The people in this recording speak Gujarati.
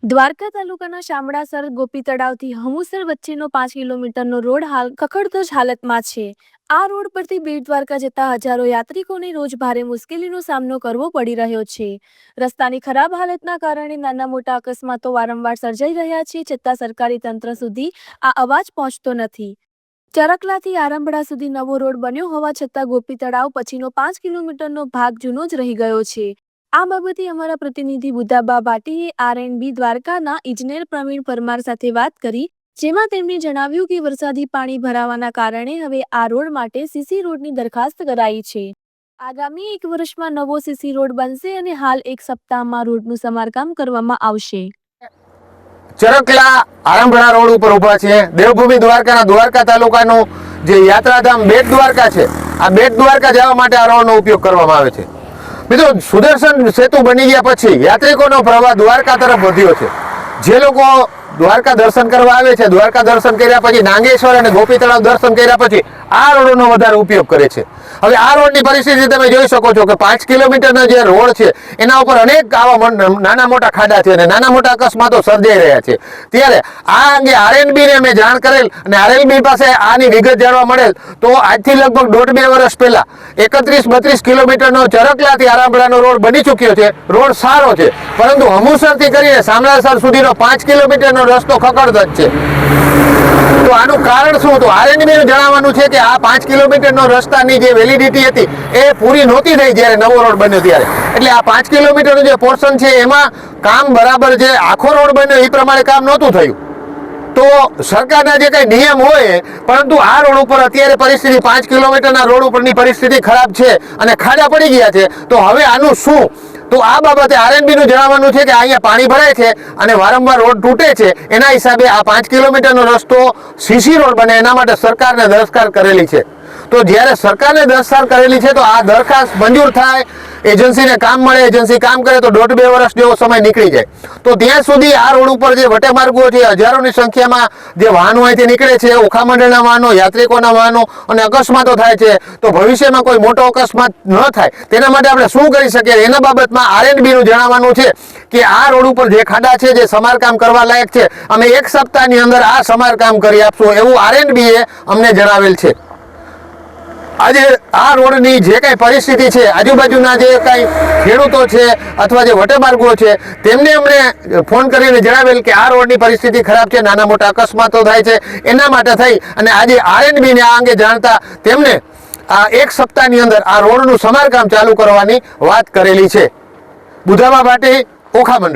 દ્વારકા તાલુકાના શામળાસર ગોપી તળાવથી હમુસર વચ્ચેનો 5 કિલોમીટરનો રોડ હાલ કખડધજ હાલતમાં છે। આ રોડ પરથી બેટ દ્વારકા જતા હજારો યાત્રિકોને રોજ ભારે મુશ્કેલીનો સામનો કરવો પડી રહ્યો છે। રસ્તાની ખરાબ હાલતના કારણે નાના મોટા અકસ્માતો વારંવાર સર્જાઈ રહ્યા છે, છતાં સરકારી તંત્ર સુધી આ અવાજ પહોંચતો નથી। ચરકલાથી આરંભડા સુધી નવો રોડ બન્યો હોવા છતાં ગોપી તળાવ પછીનો 5 કિલોમીટરનો ભાગ જૂનો જ રહી ગયો છે। આ બાબતે અમારા પ્રતિનિધિ બુધાબા ભાટીએ આર&બી દ્વારકાના ઇજનેર પ્રવીણ પરમાર સાથે વાત કરી, જેમાં તેમણે જણાવ્યું કે વરસાદી પાણી ભરાવાના કારણે હવે આ રોડ માટે સીસી રોડની દરખાસ્ત કરાઈ છે। આગામી 1 વર્ષમાં નવો સીસી રોડ બનશે અને હાલ 1 સપ્તાહમાં રોડનું સમારકામ કરવામાં આવશે। ચરકલા આરંભડા રોડ ઉપર ઊભા છે। દેવભૂમિ દ્વારકાના દ્વારકા તાલુકાનું જે યાત્રાધામ બેટ દ્વારકા છે, આ બેટ દ્વારકા જવા માટે આ રોડનો ઉપયોગ કરવામાં આવે છે। મિત્રો, સુદર્શન સેતુ બની ગયા પછી યાત્રિકોનો પ્રવાહ દ્વારકા તરફ વધ્યો છે। જે લોકો દ્વારકા દર્શન કરવા આવે છે, દ્વારકા દર્શન કર્યા પછી નાગેશ્વર અને ગોપી તળાવ દર્શન કર્યા પછી આ રોડનો વધારે ઉપયોગ કરે છે। હવે આ રોડની પરિસ્થિતિ તમે જોઈ શકો છો કે 5 કિલોમીટરનો જે રોડ છે એના ઉપર અનેક આવા નાના મોટા ખાડા છે અને નાના મોટા અકસ્માતો સર્જાઈ રહ્યા છે। ત્યારે આ અંગે આર&બીને મેં જાણ કરેલ અને આર&બી પાસે આની વિગત જાણવા મળેલ તો આજથી લગભગ 1.5-2 વર્ષ પહેલા 31-32 કિલોમીટરનો ચરકલાથી આરંભડાનો રોડ બની ચૂક્યો છે। રોડ સારો છે, પરંતુ હમુસરથી કરીને શામળાસર સુધીનો 5 કિલોમીટરનો રસ્તો ખખડધજ છે। તો આનું કારણ શું? તો આર&બીનું જણાવવાનું છે કે આ 5 કિલોમીટરનો રસ્તાની જે વેલિડિટી હતી એ પૂરી નહોતી થઈ જ્યારે નવો રોડ બન્યો ત્યારે। એટલે આ 5 કિલોમીટરનું જે પોર્શન છે એમાં કામ બરાબર, જે આખો રોડ બન્યો એ પ્રમાણે કામ નહોતું થયું। તો સરકારના જે કંઈ નિયમ હોય, પરંતુ આ રોડ ઉપર અત્યારે પરિસ્થિતિ 5 કિલોમીટરના રોડ ઉપરની પરિસ્થિતિ ખરાબ છે અને ખાડા પડી ગયા છે। તો હવે આનું શું? તો આ બાબતે આર&બીનું જણાવવાનું છે કે અહીંયા પાણી ભરાય છે અને વારંવાર રોડ તૂટે છે, એના હિસાબે આ 5 કિલોમીટરનો રસ્તો સીસી રોડ બને એના માટે સરકારને દરખાસ્ત કરેલી છે। તો જ્યારે સરકારને દરખાસ્ત કરેલી છે તો આ દરખાસ્ત મંજૂર થાય, એજન્સીને કામ મળે, એજન્સી કામ કરે તો 1.5-2 વર્ષ જેવો સમય નીકળી જાય। તો ત્યાં સુધી આ રોડ ઉપર જે વટે માર્ગો છે, હજારોની સંખ્યામાં જે વાહનો અહીંથી નીકળે છે, ઓખા મંડળના વાહનો, યાત્રિકોના વાહનો, અને અકસ્માતો થાય છે। તો ભવિષ્યમાં કોઈ મોટો અકસ્માત ન થાય તેના માટે આપણે શું કરી શકીએ, એના બાબતમાં આર&બીનું જણાવવાનું છે કે આ રોડ ઉપર જે ખાડા છે, જે સમારકામ કરવા લાયક છે, અમે 1 સપ્તાહની અંદર આ સમારકામ કરી આપશું એવું આર&બીએ અમને જણાવેલ છે। આજે આ રોડની જે કાંઈ પરિસ્થિતિ છે, આજુબાજુના જે કાંઈ ખેડૂતો છે અથવા જે વટેમાર્ગો છે તેમને અમને ફોન કરીને જણાવેલ કે આ રોડની પરિસ્થિતિ ખરાબ છે, નાના મોટા અકસ્માતો થાય છે, એના માટે થઈ અને આજે આર&બીને આ અંગે જાણતા તેમને આ 1 સપ્તાહની અંદર આ રોડનું સમારકામ ચાલુ કરવાની વાત કરેલી છે। બુધાબા ભાટી, ઓખા મંડળ।